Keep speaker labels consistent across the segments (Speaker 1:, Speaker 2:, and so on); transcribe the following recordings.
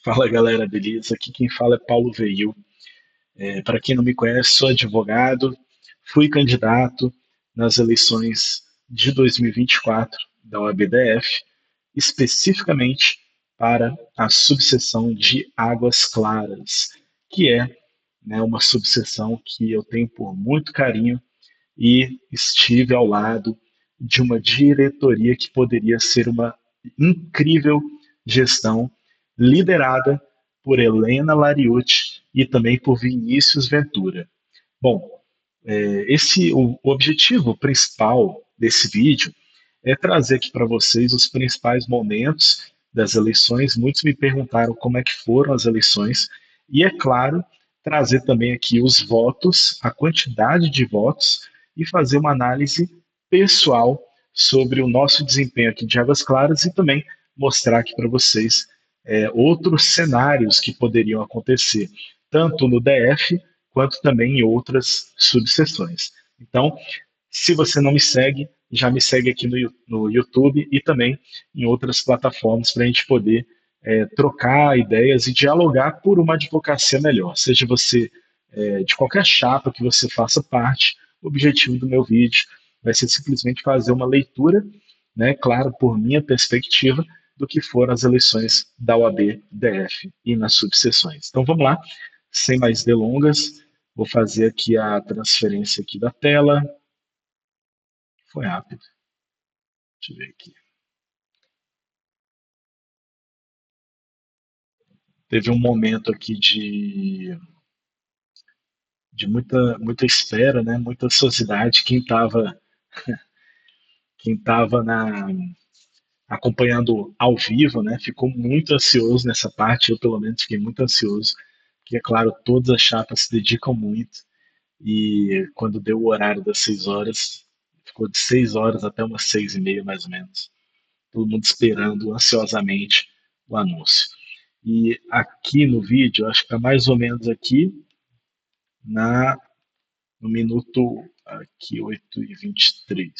Speaker 1: Fala galera, beleza? Aqui quem fala é Paulo Veil. Para quem não me conhece, sou advogado, fui candidato nas eleições de 2024 da OAB-DF, especificamente para a subseção de Águas Claras, que é, né, uma subseção que eu tenho por muito carinho e estive ao lado de uma diretoria que poderia ser uma incrível gestão, liderada por Helena Lariucci e também por Vinícius Ventura. Bom, o objetivo principal desse vídeo é trazer aqui para vocês os principais momentos das eleições. Muitos me perguntaram como é que foram as eleições e, é claro, trazer também aqui os votos, a quantidade de votos e fazer uma análise pessoal sobre o nosso desempenho aqui de Águas Claras e também mostrar aqui para vocês outros cenários que poderiam acontecer, tanto no DF quanto também em outras subseções. Então, se você não me segue, já me segue aqui no YouTube e também em outras plataformas para a gente poder trocar ideias e dialogar por uma advocacia melhor. Seja você de qualquer chapa que você faça parte, o objetivo do meu vídeo vai ser simplesmente fazer uma leitura, né, claro, por minha perspectiva, do que foram as eleições da OAB-DF e nas subseções. Então vamos lá, sem mais delongas, vou fazer aqui a transferência aqui da tela. Foi rápido. Deixa eu ver aqui. Teve um momento aqui de muita espera, né? Muita ansiosidade. Quem estava acompanhando ao vivo, né? Ficou muito ansioso nessa parte. Eu, pelo menos, fiquei muito ansioso. Porque, é claro, todas as chapas se dedicam muito. E quando deu o horário das 6 horas, ficou de 6 horas até umas 6h30, mais ou menos. Todo mundo esperando ansiosamente o anúncio. E aqui no vídeo, acho que está mais ou menos aqui na, no minuto aqui 8h23.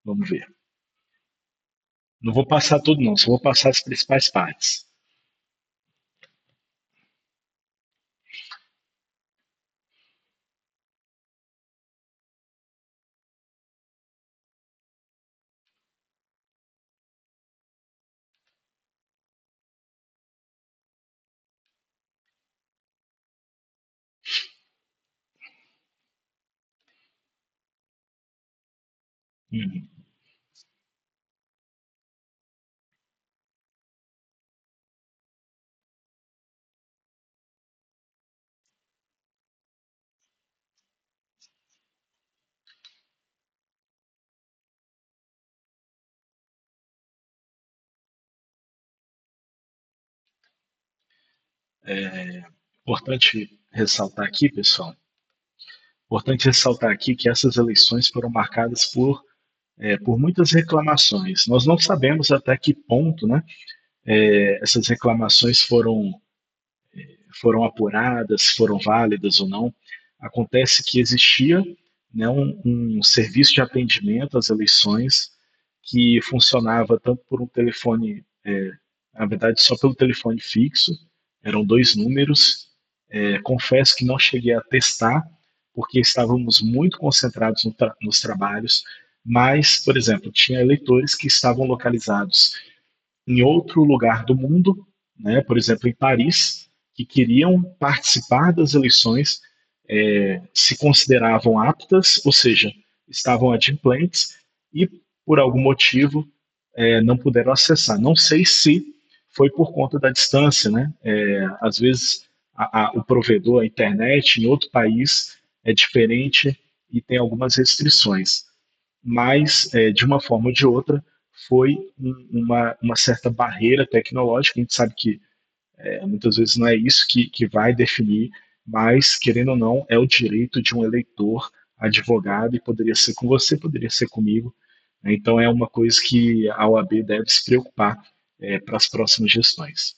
Speaker 1: Vamos ver. Não vou passar tudo não, só vou passar as principais partes. Uhum. Importante ressaltar aqui, pessoal, importante ressaltar aqui que essas eleições foram marcadas por muitas reclamações. Nós não sabemos até que ponto, né, essas reclamações foram apuradas, foram válidas ou não. Acontece que existia, né, um serviço de atendimento às eleições que funcionava tanto por um telefone, na verdade, só pelo telefone fixo, eram dois números. Confesso que não cheguei a testar, porque estávamos muito concentrados nos trabalhos, mas, por exemplo, tinha eleitores que estavam localizados em outro lugar do mundo, né, por exemplo, em Paris, que queriam participar das eleições, se consideravam aptas, ou seja, estavam adimplentes e, por algum motivo, não puderam acessar. Não sei se foi por conta da distância, né? Às vezes o provedor, a internet em outro país é diferente e tem algumas restrições, mas de uma forma ou de outra foi uma certa barreira tecnológica. A gente sabe que muitas vezes não é isso que vai definir, mas querendo ou não, é o direito de um eleitor advogado e poderia ser com você, poderia ser comigo, né? Então é uma coisa que a OAB deve se preocupar para as próximas gestões.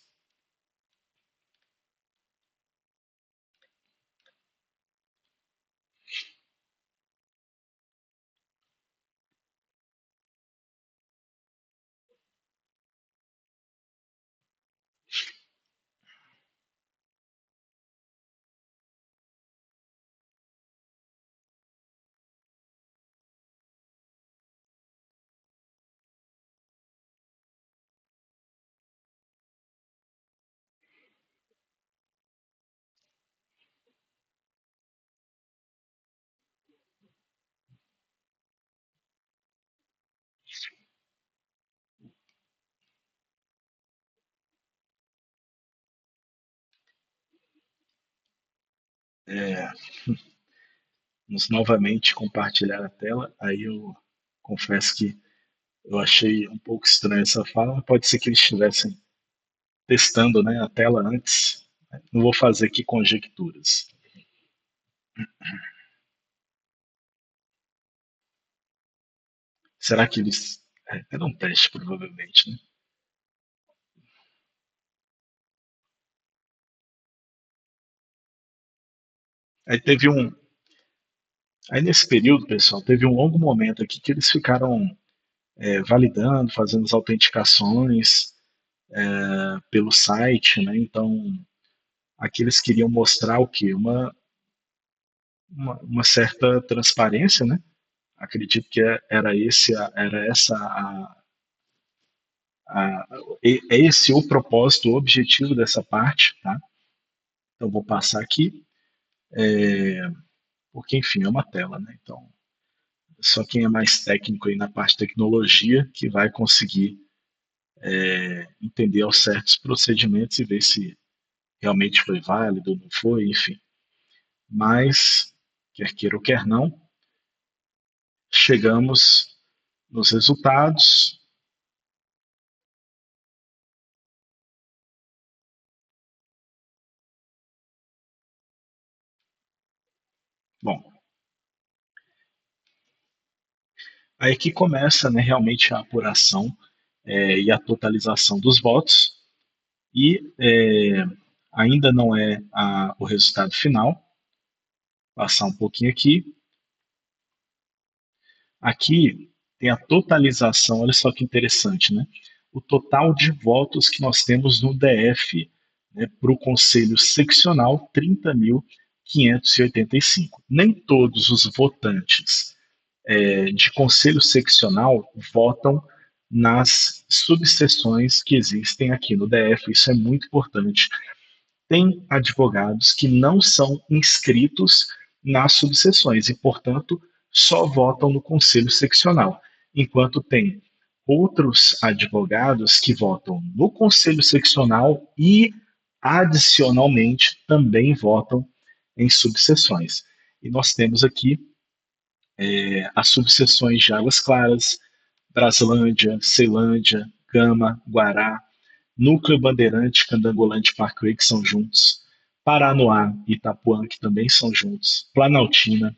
Speaker 1: É, vamos novamente compartilhar a tela. Aí eu confesso que eu achei um pouco estranha essa fala. Pode ser que eles estivessem testando, né, a tela antes. Não vou fazer aqui conjecturas. Será que eles. Era um teste, provavelmente, né? Aí teve um. Aí nesse período, pessoal, teve um longo momento aqui que eles ficaram validando, fazendo as autenticações pelo site, né? Então, aqui eles queriam mostrar o quê? Uma certa transparência, né? Acredito que era essa a, é esse o propósito, o objetivo dessa parte, tá? Então, vou passar aqui, porque, enfim, é uma tela, né? Então, só quem é mais técnico aí na parte de tecnologia que vai conseguir entender aos certos procedimentos e ver se realmente foi válido, não foi, enfim. Mas, quer queira ou quer não, chegamos nos resultados. Bom, aí que começa, né, realmente a apuração e a totalização dos votos, e ainda não é o resultado final. Passar um pouquinho aqui. Aqui tem a totalização, olha só que interessante, né? O total de votos que nós temos no DF, né, para o Conselho Seccional, 30.585. Nem todos os votantes de Conselho Seccional votam nas subseções que existem aqui no DF. Isso é muito importante. Tem advogados que não são inscritos nas subseções e, portanto, só votam no conselho seccional, enquanto tem outros advogados que votam no conselho seccional e, adicionalmente, também votam em subseções. E nós temos aqui as subseções de Águas Claras, Braslândia, Ceilândia, Gama, Guará, Núcleo Bandeirante, Candangolante e Parkway, que são juntos, Paranoá e Itapuã, que também são juntos, Planaltina,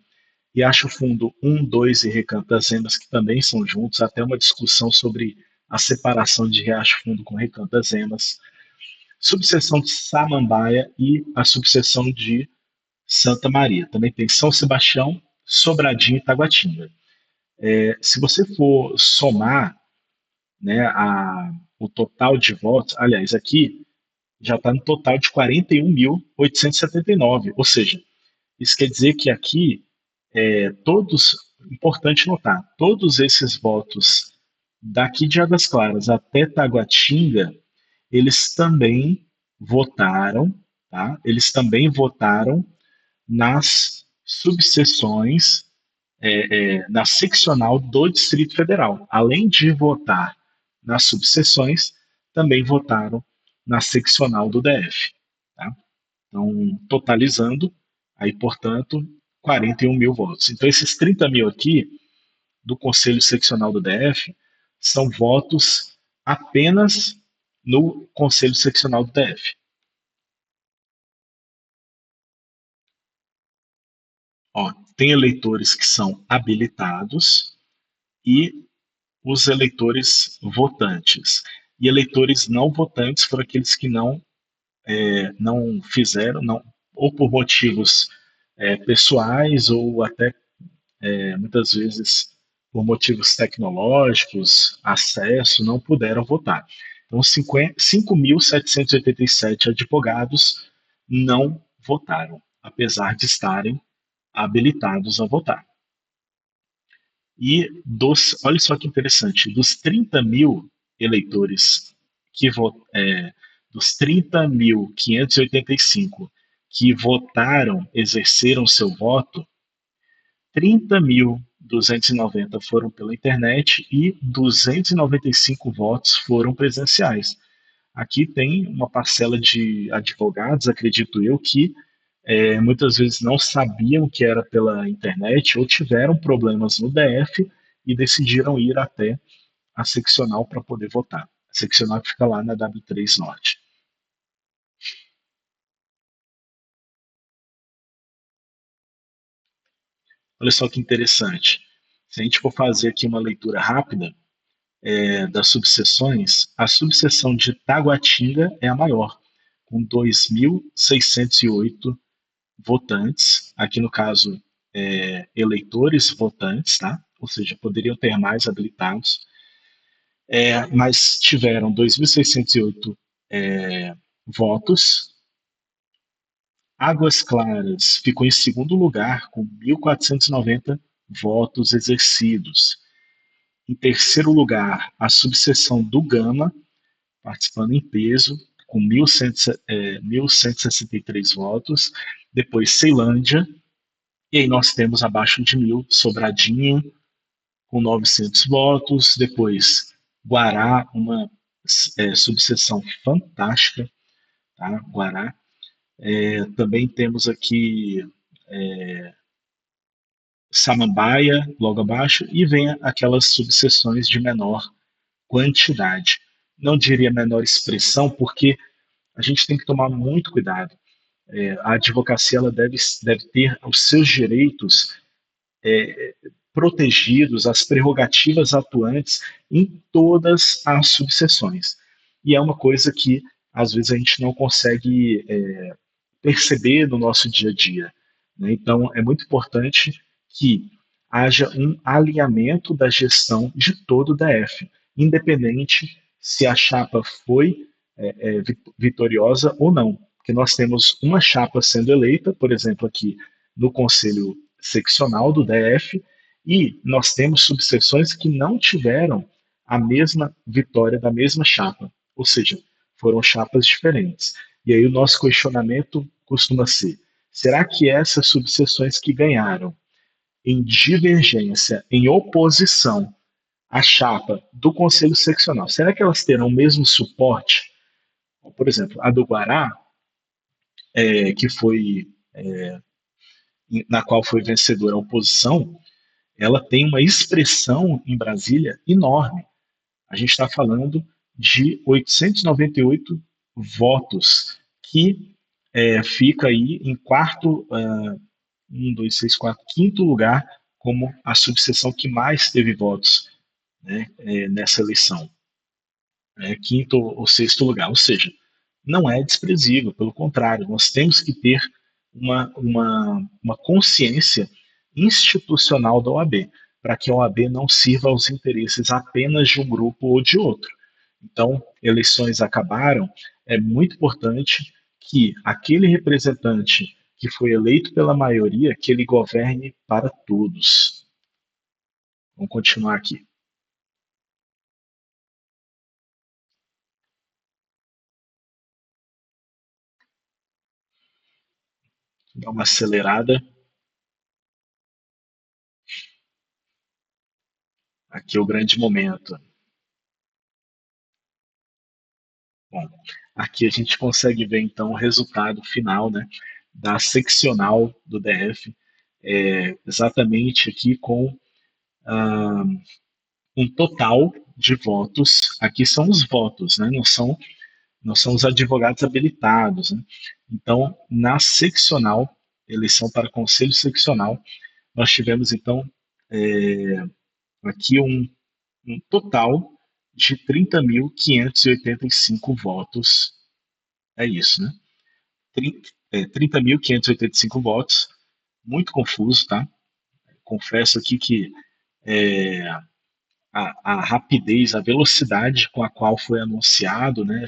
Speaker 1: Riacho Fundo 1, 2 e Recanto das Emas, que também são juntos, até uma discussão sobre a separação de Riacho Fundo com Recanto das Emas, subseção de Samambaia e a subseção de Santa Maria. Também tem São Sebastião, Sobradinho e Taguatinga. Se você for somar, né, o total de votos, aliás, aqui já está no total de 41.879, ou seja, isso quer dizer que aqui todos, importante notar, todos esses votos daqui de Águas Claras até Taguatinga, eles também votaram, tá? Eles também votaram nas subseções, na seccional do Distrito Federal. Além de votar nas subseções, também votaram na seccional do DF. Tá? Então, totalizando, aí, portanto, 41 mil votos. Então, esses 30 mil aqui do Conselho Seccional do DF são votos apenas no Conselho Seccional do DF. Ó, tem eleitores que são habilitados e os eleitores votantes. E eleitores não votantes foram aqueles que não fizeram, não, ou por motivos pessoais, ou até muitas vezes por motivos tecnológicos, acesso, não puderam votar. Então, 5.787 advogados não votaram, apesar de estarem habilitados a votar. E olha só que interessante, dos 30 mil eleitores que dos 30.585 que votaram, exerceram seu voto, 30.290 foram pela internet e 295 votos foram presenciais. Aqui tem uma parcela de advogados, acredito eu, que muitas vezes não sabiam que era pela internet ou tiveram problemas no DF e decidiram ir até a seccional para poder votar. A seccional que fica lá na W3 Norte. Olha só que interessante. Se a gente for fazer aqui uma leitura rápida das subseções, a subseção de Taguatinga é a maior, com 2.608 votantes, aqui no caso, eleitores votantes, tá? Ou seja, poderiam ter mais habilitados, mas tiveram 2.608 votos. Águas Claras ficou em segundo lugar, com 1.490 votos exercidos. Em terceiro lugar, a subseção do Gama, participando em peso, com 1.163 votos. Depois, Ceilândia. E aí nós temos abaixo de 1.000, Sobradinho, com 900 votos. Depois, Guará, uma subseção fantástica, tá? Guará. Também temos aqui Samambaia, logo abaixo, e vem aquelas subseções de menor quantidade. Não diria menor expressão, porque a gente tem que tomar muito cuidado. A advocacia ela deve ter os seus direitos protegidos, as prerrogativas atuantes em todas as subseções. E é uma coisa que, às vezes, a gente não consegue perceber no nosso dia a dia, né? Então, é muito importante que haja um alinhamento da gestão de todo o DF, independente se a chapa foi vitoriosa ou não. Porque nós temos uma chapa sendo eleita, por exemplo, aqui no Conselho Seccional do DF, e nós temos subseções que não tiveram a mesma vitória da mesma chapa, ou seja, foram chapas diferentes. E aí o nosso questionamento costuma ser: será que essas subseções que ganharam em divergência, em oposição à chapa do Conselho Seccional, será que elas terão o mesmo suporte? Por exemplo, a do Guará, que foi na qual foi vencedora a oposição, ela tem uma expressão em Brasília enorme. A gente está falando de 898 votos, que fica aí em quarto, um, dois, seis, quatro, quinto lugar como a subseção que mais teve votos, né, nessa eleição. Quinto ou sexto lugar, ou seja, não é desprezível, pelo contrário, nós temos que ter uma consciência institucional da OAB, para que a OAB não sirva aos interesses apenas de um grupo ou de outro. Então, eleições acabaram, é muito importante que aquele representante que foi eleito pela maioria, que ele governe para todos. Vamos continuar aqui. Dar uma acelerada. Aqui é o grande momento. Bom, aqui a gente consegue ver então o resultado final, né, da seccional do DF, exatamente aqui com ah, um total de votos. Aqui são os votos, né, não são os advogados habilitados, né? Então, na seccional, eleição para conselho seccional, nós tivemos então aqui um total de 30.585 votos. É isso, né? 30.585 votos, muito confuso, tá? Confesso aqui que a rapidez, a velocidade com a qual foi anunciado, né,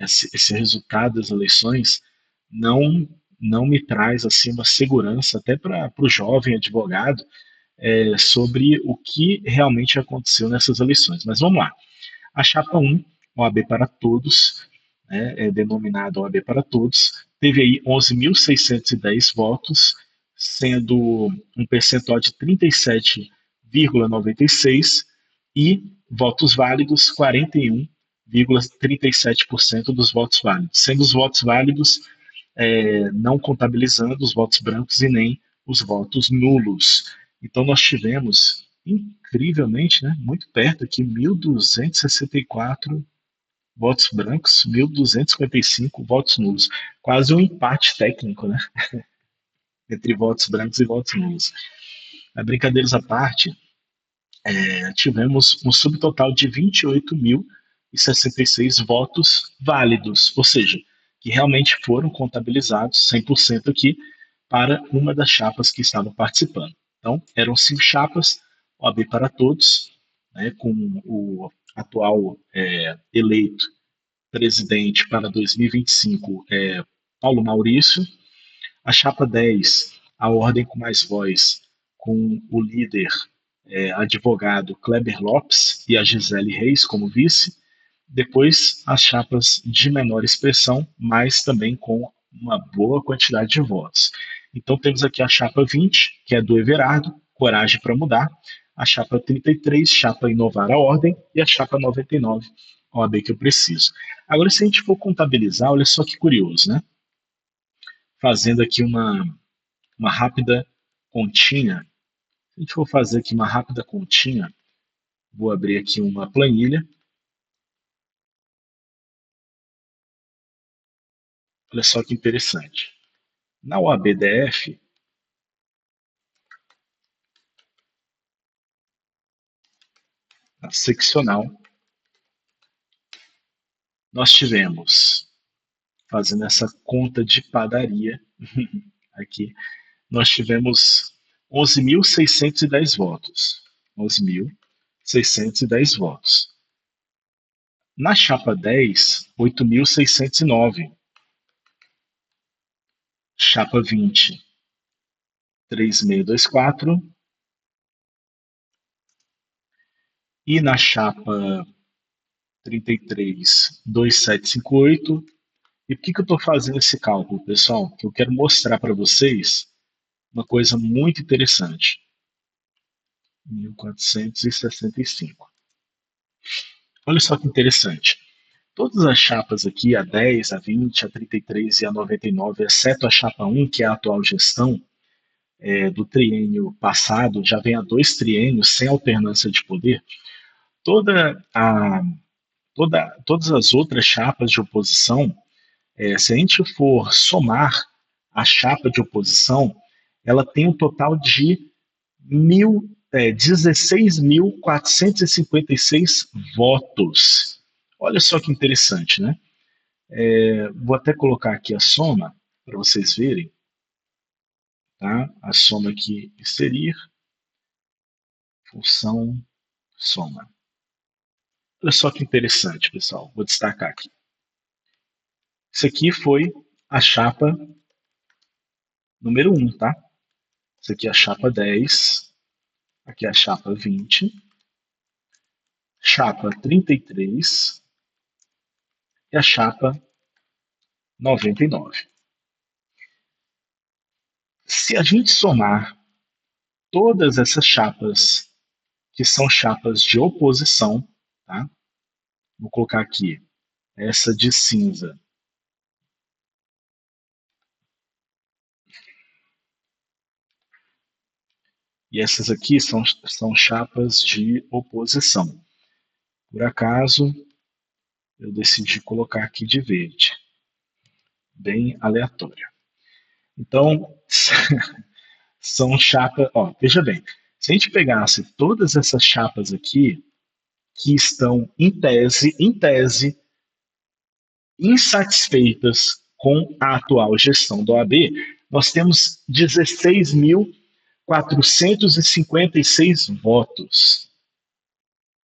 Speaker 1: esse resultado das eleições não não me traz assim uma segurança até para o jovem advogado sobre o que realmente aconteceu nessas eleições. Mas vamos lá. A chapa 1, OAB para Todos, né, denominada OAB para Todos, teve aí 11.610 votos, sendo um percentual de 37,96% e votos válidos 41,37% dos votos válidos, sendo os votos válidos não contabilizando os votos brancos e nem os votos nulos. Então, nós tivemos, incrivelmente, né, muito perto aqui, 1.264 votos brancos, 1.255 votos nulos. Quase um empate técnico, né, entre votos brancos e votos nulos. Brincadeiras à parte, tivemos um subtotal de 28.066 votos válidos, ou seja, que realmente foram contabilizados 100% aqui para uma das chapas que estavam participando. Então, eram 5 chapas, OAB para todos, né, com o atual eleito presidente para 2025, Paulo Maurício, a chapa 10, a Ordem com Mais Voz, com o líder advogado Kleber Lopes e a Gisele Reis como vice. Depois, as chapas de menor expressão, mas também com uma boa quantidade de votos. Então, temos aqui a chapa 20, que é do Everardo, Coragem para Mudar, a chapa 33, chapa Inovar a Ordem, e a chapa 99, OAB que eu preciso. Agora, se a gente for contabilizar, olha só que curioso, né? Fazendo aqui uma rápida continha. Se a gente for fazer aqui uma rápida continha, vou abrir aqui uma planilha. Olha só que interessante. Na OABDF, na seccional, nós tivemos, fazendo essa conta de padaria aqui, nós tivemos 11.610 votos. 11.610 votos. Na chapa 10, 8.609. Chapa 20, 3.624. E na chapa 33, 2.758. E por que eu estou fazendo esse cálculo, pessoal? Que eu quero mostrar para vocês uma coisa muito interessante. 1.465. Olha só que interessante. Todas as chapas aqui, a 10, a 20, a 33 e a 99, exceto a chapa 1, que é a atual gestão, do triênio passado, já vem há 2 triênios sem alternância de poder, toda a, todas as outras chapas de oposição, se a gente for somar a chapa de oposição, ela tem um total de 16.456 votos. Olha só que interessante, né? Vou até colocar aqui a soma para vocês verem, tá? A soma aqui, inserir, função, soma. Olha só que interessante, pessoal. Vou destacar aqui. Isso aqui foi a chapa número 1, tá? Isso aqui é a chapa 10, aqui é a chapa 20, chapa 33 e a chapa 99. Se a gente somar todas essas chapas, que são chapas de oposição, tá? Vou colocar aqui essa de cinza. E essas aqui são chapas de oposição. Por acaso, eu decidi colocar aqui de verde. Bem aleatório. Então, são chapas. Ó, veja bem, se a gente pegasse todas essas chapas aqui, que estão em tese, insatisfeitas com a atual gestão da OAB, nós temos 16.456 votos.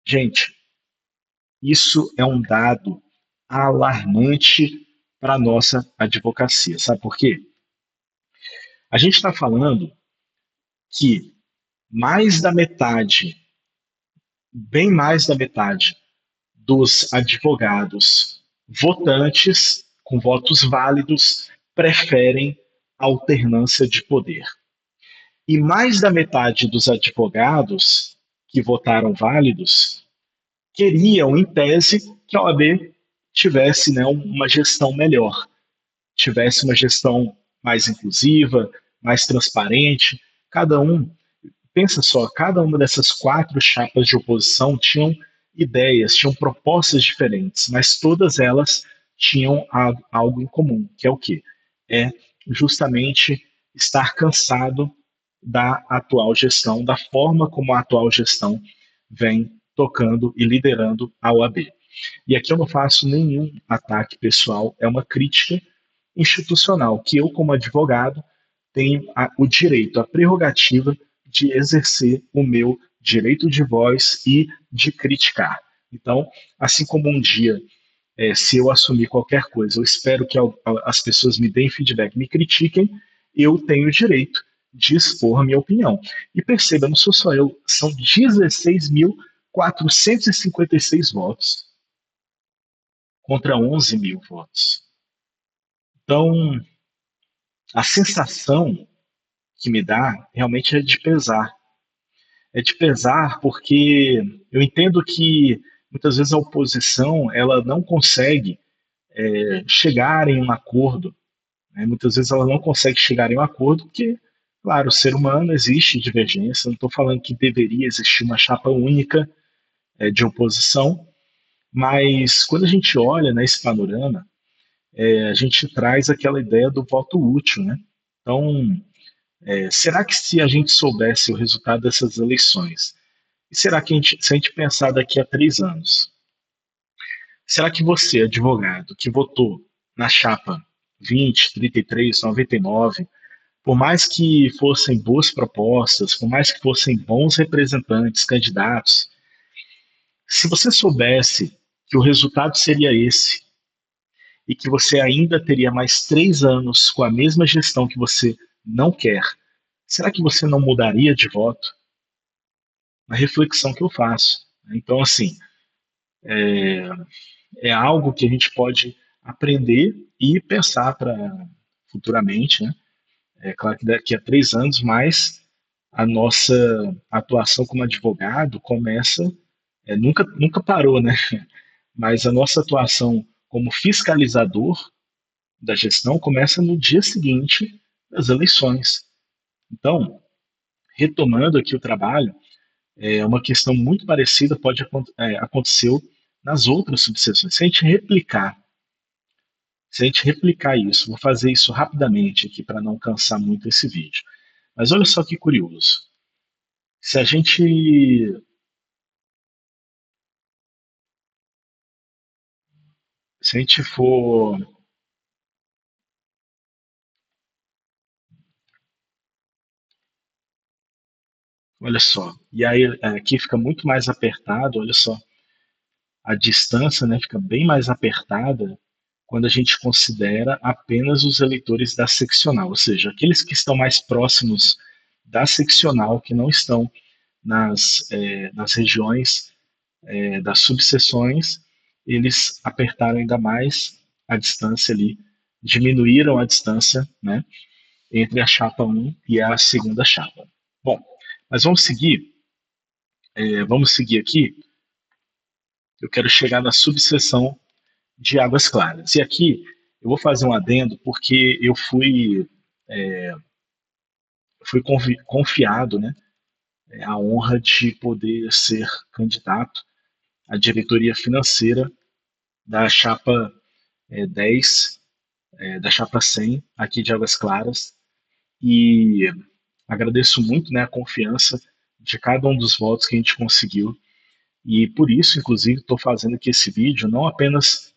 Speaker 1: Gente, isso é um dado alarmante para a nossa advocacia. Sabe por quê? A gente está falando que mais da metade, bem mais da metade dos advogados votantes com votos válidos preferem alternância de poder. E mais da metade dos advogados que votaram válidos queriam, em tese, que a OAB tivesse, né, uma gestão melhor, tivesse uma gestão mais inclusiva, mais transparente. Cada um, pensa só, cada uma dessas quatro chapas de oposição tinham ideias, tinham propostas diferentes, mas todas elas tinham algo em comum, que é o quê? É justamente estar cansado da atual gestão, da forma como a atual gestão vem tocando e liderando a OAB. E aqui eu não faço nenhum ataque pessoal, é uma crítica institucional, que eu, como advogado, tenho o direito, a prerrogativa de exercer o meu direito de voz e de criticar. Então, assim como um dia, se eu assumir qualquer coisa, eu espero que as pessoas me deem feedback, me critiquem, eu tenho o direito de expor a minha opinião. E perceba, não sou só eu, são 16.456 votos contra 11 mil votos. Então, a sensação que me dá realmente é de pesar. É de pesar porque eu entendo que muitas vezes a oposição ela não consegue chegar em um acordo, né? Muitas vezes ela não consegue chegar em um acordo porque, claro, o ser humano existe divergência. Não estou falando que deveria existir uma chapa única de oposição, mas quando a gente olha nesse panorama, a gente traz aquela ideia do voto útil, né? Então, será que se a gente soubesse o resultado dessas eleições, e será que se a gente pensar daqui a 3 anos, será que você, advogado, que votou na chapa 20, 33, 99, por mais que fossem boas propostas, por mais que fossem bons representantes, candidatos, se você soubesse que o resultado seria esse, e que você ainda teria mais 3 anos com a mesma gestão que você não quer, será que você não mudaria de voto? A reflexão que eu faço. Então, assim, é algo que a gente pode aprender e pensar para futuramente, né? É claro que daqui a 3 anos, mais a nossa atuação como advogado começa, nunca parou, né? Mas a nossa atuação como fiscalizador da gestão começa no dia seguinte das eleições. Então, retomando aqui o trabalho, uma questão muito parecida aconteceu nas outras subseções. Se a gente replicar isso, vou fazer isso rapidamente aqui para não cansar muito esse vídeo. Mas olha só que curioso. Se a gente, se a gente for, olha só, e aí aqui fica muito mais apertado, olha só, a distância, né, fica bem mais apertada quando a gente considera apenas os eleitores da seccional, ou seja, aqueles que estão mais próximos da seccional, que não estão nas regiões das subseções, eles apertaram ainda mais a distância ali, diminuíram a distância, né, entre a chapa um e a segunda chapa. Bom, mas vamos seguir aqui. Eu quero chegar na subseção de Águas Claras. E aqui eu vou fazer um adendo porque eu fui confiado, né, a honra de poder ser candidato à diretoria financeira da chapa 10, da chapa 100 aqui de Águas Claras. E agradeço muito, né, a confiança de cada um dos votos que a gente conseguiu. E por isso, inclusive, estou fazendo aqui esse vídeo, não apenas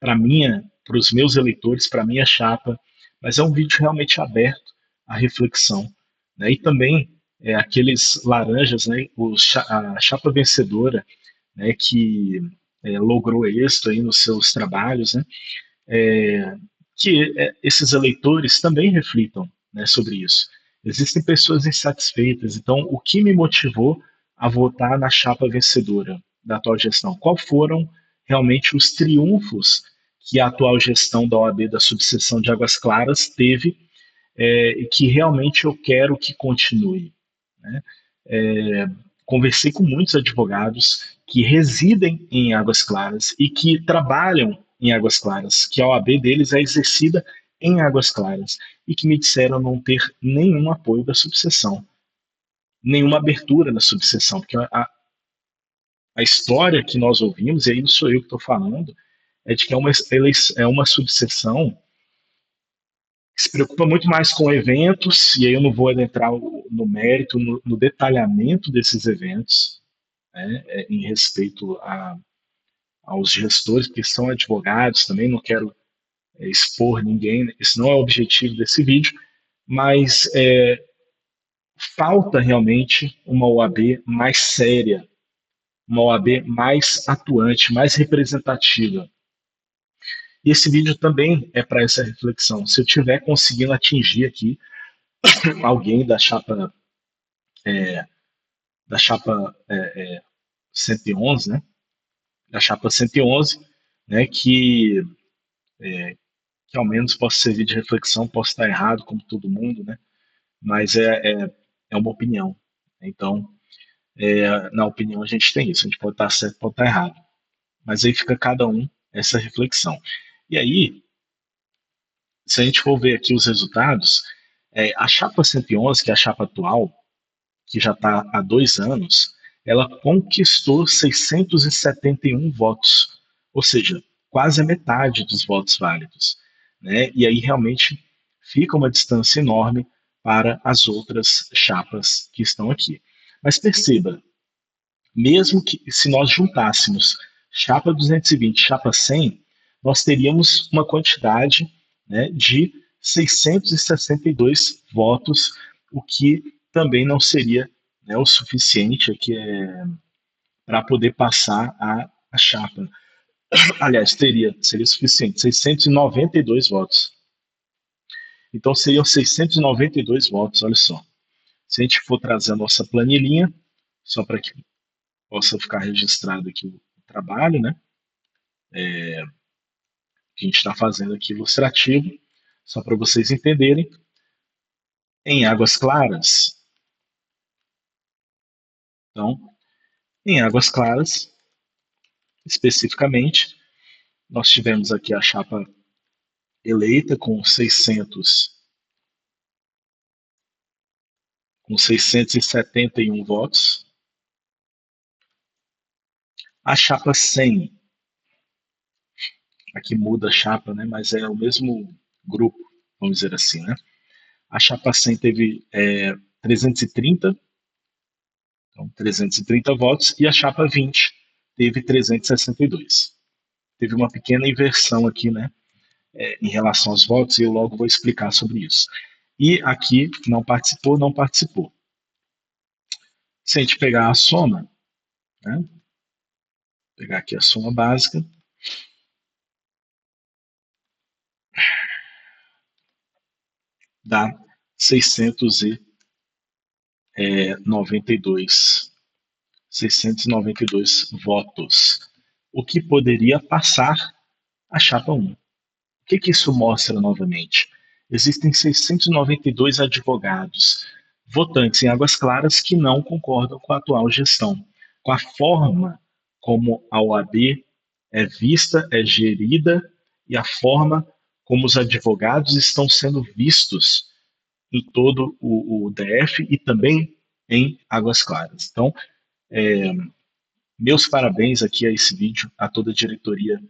Speaker 1: para os meus eleitores, para minha chapa, mas é um vídeo realmente aberto à reflexão, né? E também aqueles laranjas, né, a chapa vencedora, né, que logrou êxito aí nos seus trabalhos, né, que esses eleitores também reflitam, né, sobre isso. Existem pessoas insatisfeitas, então o que me motivou a votar na chapa vencedora da atual gestão? Qual foram realmente os triunfos que a atual gestão da OAB da subseção de Águas Claras teve e que realmente eu quero que continue, né? Conversei com muitos advogados que residem em Águas Claras e que trabalham em Águas Claras, que a OAB deles é exercida em Águas Claras, e que me disseram não ter nenhum apoio da subseção, nenhuma abertura da subseção, porque a história que nós ouvimos, e aí não sou eu que estou falando, é de que é uma subseção que se preocupa muito mais com eventos, e aí eu não vou adentrar no mérito, no detalhamento desses eventos, né, em respeito aos gestores, porque são advogados também, não quero expor ninguém, esse não é o objetivo desse vídeo, mas falta realmente uma OAB mais séria, uma OAB mais atuante, mais representativa. E esse vídeo também é para essa reflexão. Se eu estiver conseguindo atingir aqui alguém da chapa 111, né? Da chapa 111, né? Que ao menos possa servir de reflexão, posso estar errado, como todo mundo, né? Mas é uma opinião. Então, na opinião, a gente tem isso. A gente pode estar certo, pode estar errado. Mas aí fica cada um essa reflexão. E aí, se a gente for ver aqui os resultados, a chapa 111, que é a chapa atual, que já está há 2 anos, ela conquistou 671 votos, ou seja, quase a metade dos votos válidos. Né? E aí realmente fica uma distância enorme para as outras chapas que estão aqui. Mas perceba, mesmo que se nós juntássemos chapa 220 e chapa 100, nós teríamos uma quantidade, né, de 662 votos, o que também não seria, né, o suficiente aqui, para poder passar a chapa. Aliás, seria suficiente, 692 votos. Então seriam 692 votos, olha só. Se a gente for trazer a nossa planilhinha, só para que possa ficar registrado aqui o trabalho, né? Que a gente está fazendo aqui ilustrativo, só para vocês entenderem. Em Águas Claras, então, em Águas Claras, especificamente, nós tivemos aqui a chapa eleita com 671 votos. A chapa 100, aqui muda a chapa, né, mas é o mesmo grupo, vamos dizer assim, né? A chapa 100 teve 330, então 330 votos, e a chapa 20 teve 362. Teve uma pequena inversão aqui, né, em relação aos votos, e eu logo vou explicar sobre isso. E aqui não participou, não participou. Se a gente pegar a soma, né, pegar aqui a soma básica, dá 692, 692 votos, o que poderia passar a chapa 1. O que isso mostra novamente? Existem 692 advogados, votantes em Águas Claras, que não concordam com a atual gestão, com a forma como a OAB é vista, é gerida, e a forma como os advogados estão sendo vistos em todo o DF e também em Águas Claras. Então, meus parabéns aqui a esse vídeo, a toda a diretoria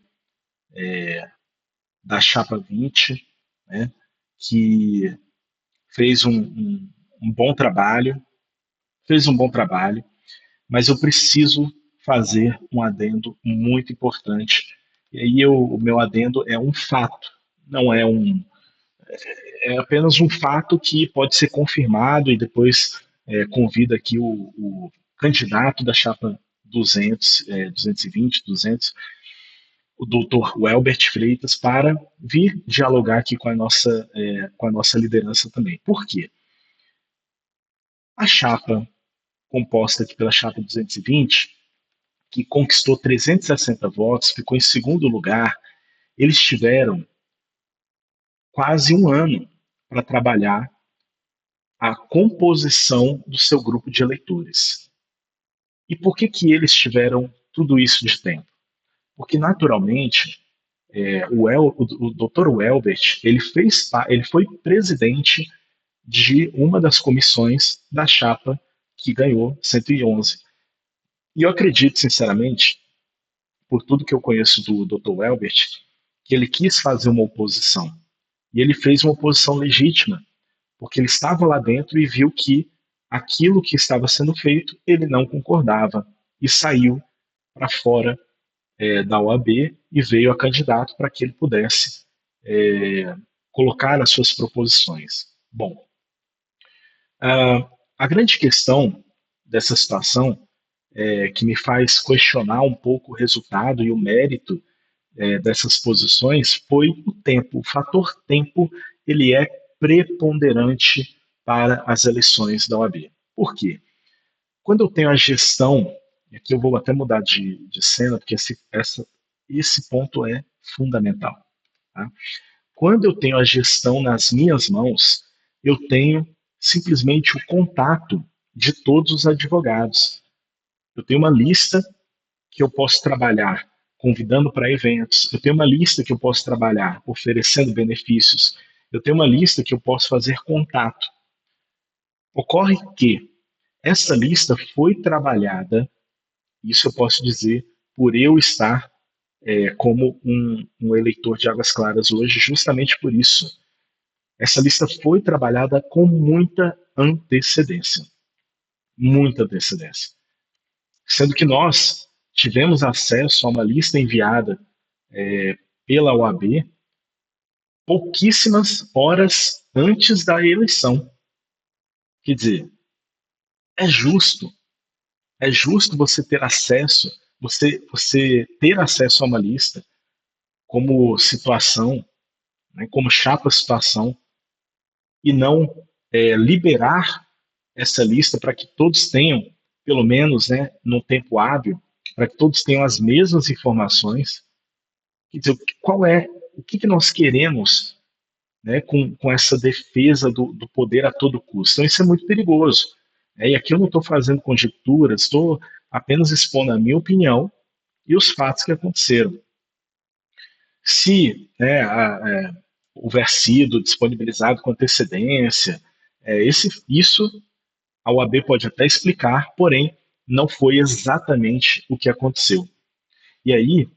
Speaker 1: da Chapa 20, né, que fez um bom trabalho, mas eu preciso fazer um adendo muito importante. E aí o meu adendo é um fato, não é apenas um fato que pode ser confirmado e depois convida aqui o candidato da chapa 200, 220, 200, o doutor Welbert Freitas, para vir dialogar aqui com a nossa liderança também. Por quê? A chapa composta aqui pela chapa 220, que conquistou 360 votos, ficou em segundo lugar, eles tiveram quase um ano para trabalhar a composição do seu grupo de eleitores. E por que eles tiveram tudo isso de tempo? Porque, naturalmente, O Dr. Welbert, ele foi presidente de uma das comissões da chapa que ganhou 111. E eu acredito, sinceramente, por tudo que eu conheço do Dr. Welbert, que ele quis fazer uma oposição. E ele fez uma oposição legítima, porque ele estava lá dentro e viu que aquilo que estava sendo feito ele não concordava e saiu para fora da OAB e veio a candidato para que ele pudesse é, colocar as suas proposições. Bom, a grande questão dessa situação que me faz questionar um pouco o resultado e o mérito dessas posições foi o tempo. O fator tempo ele é preponderante para as eleições da OAB. Por quê? Quando eu tenho a gestão, e aqui eu vou até mudar de cena, porque esse ponto é fundamental. Tá? Quando eu tenho a gestão nas minhas mãos, eu tenho simplesmente o contato de todos os advogados. Eu tenho uma lista que eu posso trabalhar convidando para eventos, eu tenho uma lista que eu posso trabalhar oferecendo benefícios, eu tenho uma lista que eu posso fazer contato. Ocorre que essa lista foi trabalhada, isso eu posso dizer, por eu estar como um eleitor de Águas Claras hoje, justamente por isso. Essa lista foi trabalhada com muita antecedência. Muita antecedência. Sendo que nós tivemos acesso a uma lista enviada pela OAB pouquíssimas horas antes da eleição. Quer dizer, é justo, é justo você ter acesso, você ter acesso a uma lista como situação, né, como chapa situação, e não liberar essa lista para que todos tenham, pelo menos, né, no tempo hábil, para que todos tenham as mesmas informações. Quer dizer, o que nós queremos, né, com essa defesa do poder a todo custo? Então, isso é muito perigoso. E aqui eu não estou fazendo conjecturas, estou apenas expondo a minha opinião e os fatos que aconteceram. Se houver sido disponibilizado com antecedência, isso a OAB pode até explicar, porém, não foi exatamente o que aconteceu. E aí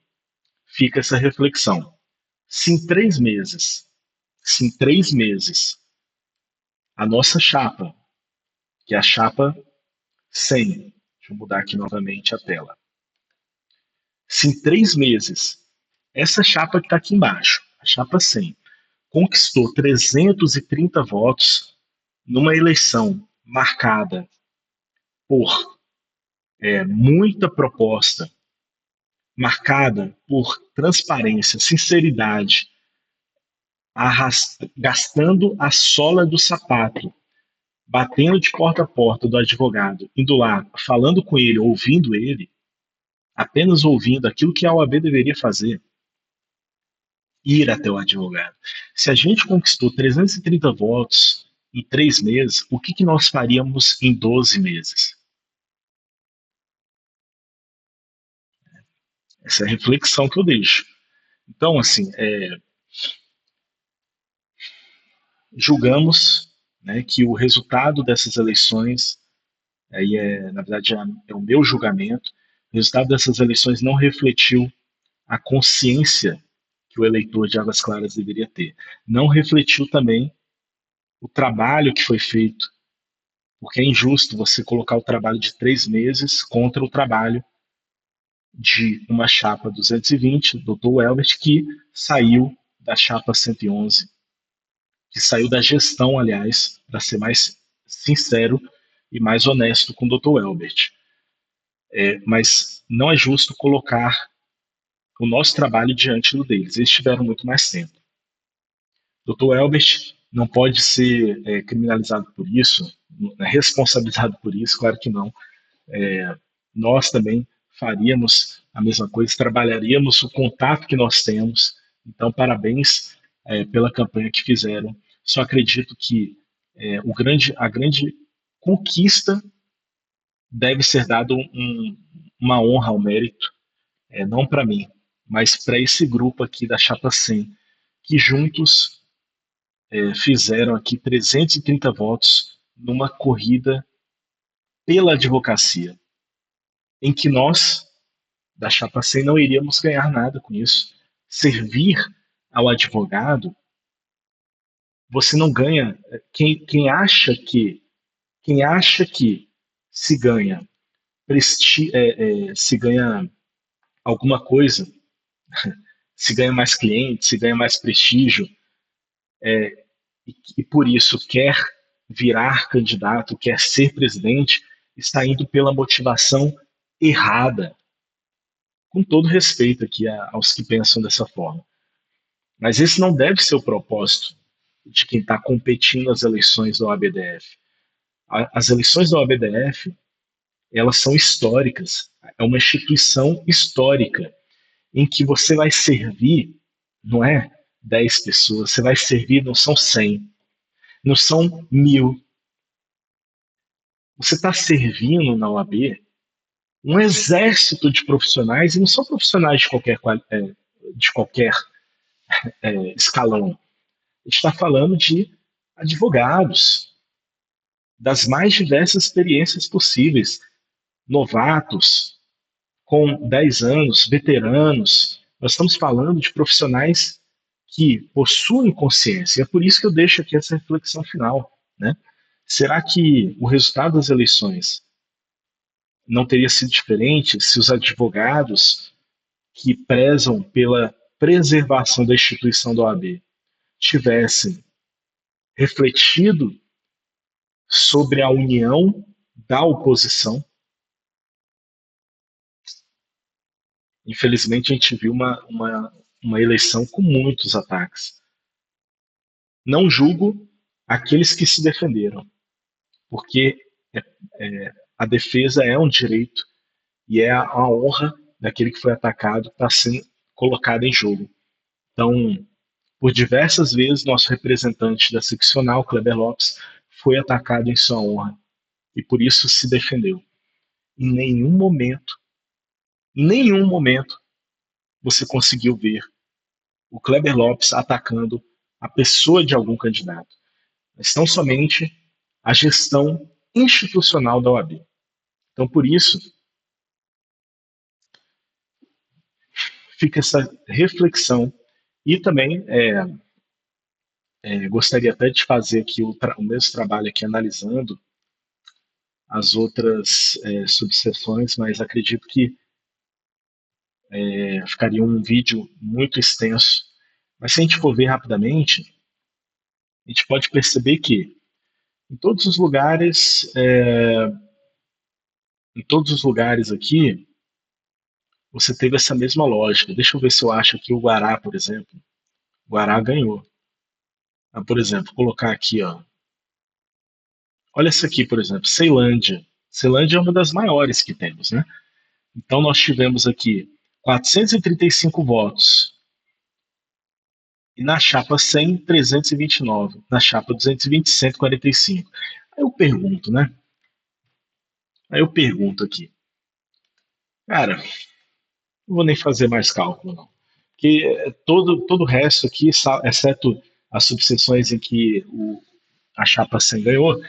Speaker 1: fica essa reflexão. Se em 3 meses, se em 3 meses, a nossa chapa, que é a chapa 100, deixa eu mudar aqui novamente a tela. Se em 3 meses, essa chapa que está aqui embaixo, a chapa 100, conquistou 330 votos numa eleição marcada por muita proposta, marcada por transparência, sinceridade, gastando a sola do sapato, batendo de porta a porta do advogado, indo lá, falando com ele, ouvindo ele, apenas ouvindo aquilo que a OAB deveria fazer, ir até o advogado. Se a gente conquistou 330 votos em 3 meses, o que nós faríamos em 12 meses? Essa é a reflexão que eu deixo. Então, assim, julgamos, né, que o resultado dessas eleições, aí na verdade, é o meu julgamento, o resultado dessas eleições não refletiu a consciência que o eleitor de Águas Claras deveria ter. Não refletiu também o trabalho que foi feito, porque é injusto você colocar o trabalho de 3 meses contra o trabalho de uma chapa 220, Dr. Welbert, que saiu da chapa 111, que saiu da gestão, aliás, para ser mais sincero e mais honesto com o Dr. Welbert. Mas não é justo colocar o nosso trabalho diante do deles. Eles tiveram muito mais tempo. Dr. Elbert não pode ser criminalizado por isso, responsabilizado por isso, claro que não. Nós também faríamos a mesma coisa, trabalharíamos o contato que nós temos. Então, parabéns pela campanha que fizeram. Só acredito que a grande conquista deve ser dado uma honra ao mérito, não para mim, mas para esse grupo aqui da Chapa 100, que juntos fizeram aqui 330 votos numa corrida pela advocacia, em que nós, da Chapa 100, não iríamos ganhar nada com isso. Servir ao advogado, você não ganha. Quem acha que se ganha se ganha alguma coisa, se ganha mais clientes, se ganha mais prestígio, e por isso quer virar candidato, quer ser presidente, está indo pela motivação errada, com todo respeito aqui aos que pensam dessa forma. Mas esse não deve ser o propósito de quem está competindo nas eleições da OABDF. As eleições da OABDF, elas são históricas. É uma instituição histórica em que você vai servir, não é 10 pessoas, você vai servir, não são 100, não são 1000. Você está servindo na OAB um exército de profissionais, e não são profissionais de qualquer escalão. A gente está falando de advogados, das mais diversas experiências possíveis, novatos, com 10 anos, veteranos. Nós estamos falando de profissionais que possuem consciência. É por isso que eu deixo aqui essa reflexão final, né? Será que o resultado das eleições não teria sido diferente se os advogados que prezam pela preservação da instituição da OAB tivessem refletido sobre a união da oposição? Infelizmente, a gente viu uma eleição com muitos ataques. Não julgo aqueles que se defenderam, porque a defesa é um direito e é a honra daquele que foi atacado que está sendo colocada em jogo. Então, por diversas vezes, nosso representante da seccional, Kleber Lopes, foi atacado em sua honra e por isso se defendeu. Em nenhum momento, você conseguiu ver o Kleber Lopes atacando a pessoa de algum candidato, mas tão somente a gestão institucional da OAB. Então, por isso, fica essa reflexão e também gostaria até de fazer aqui o mesmo trabalho aqui analisando as outras subseções, mas acredito que ficaria um vídeo muito extenso. Mas se a gente for ver rapidamente, a gente pode perceber que em todos os lugares, aqui, você teve essa mesma lógica. Deixa eu ver se eu acho aqui o Guará, por exemplo. O Guará ganhou. Por exemplo, colocar aqui, ó. Olha essa aqui, por exemplo, Ceilândia. Ceilândia é uma das maiores que temos, né? Então nós tivemos aqui 435 votos. E na chapa 100, 329. Na chapa 220, 145. Aí eu pergunto, né? Aí eu pergunto aqui. Cara, não vou nem fazer mais cálculo, não. Porque todo o resto aqui, exceto as subseções em que a chapa 100 ganhou,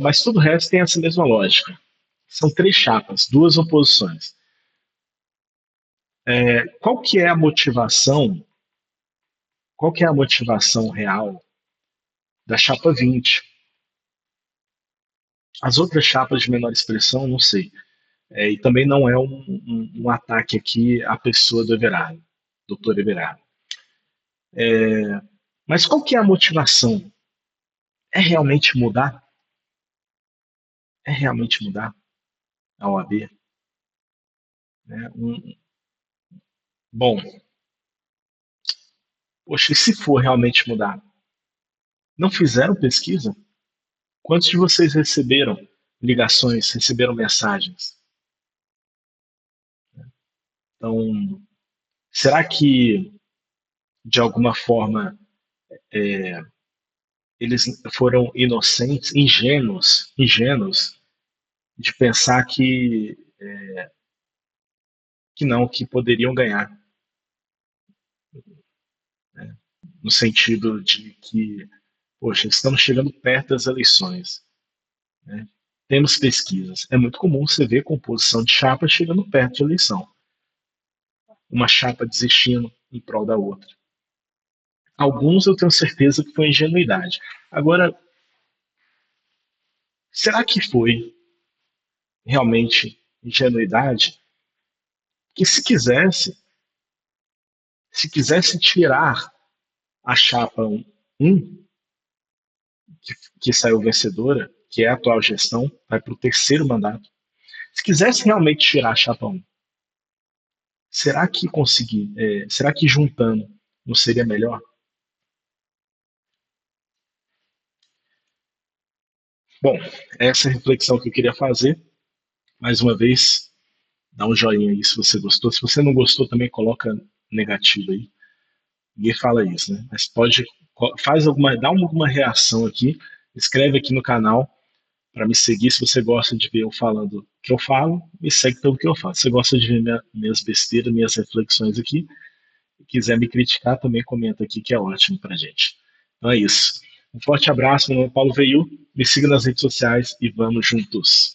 Speaker 1: mas todo o resto tem essa mesma lógica. São três chapas, duas oposições. Qual que é a motivação? Qual que é a motivação real da chapa 20? As outras chapas de menor expressão, não sei. E também não é um ataque aqui à pessoa do Everardo, doutor Everardo. Mas qual que é a motivação? É realmente mudar? É realmente mudar a OAB? Né? Bom, poxa, e se for realmente mudar? Não fizeram pesquisa? Quantos de vocês receberam ligações, receberam mensagens? Então, será que, de alguma forma, eles foram inocentes, ingênuos de pensar que não, que poderiam ganhar? no sentido de que, poxa, estamos chegando perto das eleições, né? Temos pesquisas. É muito comum você ver composição de chapa chegando perto de eleição, uma chapa desistindo em prol da outra. Alguns eu tenho certeza que foi ingenuidade. Agora, será que foi realmente ingenuidade? Que se quisesse tirar a chapa 1, que saiu vencedora, que é a atual gestão, vai para o terceiro mandato. Se quisesse realmente tirar a chapa 1, será que juntando não seria melhor? Bom, essa é a reflexão que eu queria fazer. Mais uma vez, dá um joinha aí se você gostou. Se você não gostou, também coloca negativo aí. Ninguém fala isso, né? Mas pode, dá alguma reação aqui, escreve aqui no canal para me seguir. Se você gosta de ver eu falando o que eu falo, me segue pelo que eu faço. Se você gosta de ver minhas besteiras, minhas reflexões aqui, e quiser me criticar, também comenta aqui, que é ótimo pra gente. Então é isso. Um forte abraço, meu nome é Paulo Veil, me siga nas redes sociais e vamos juntos.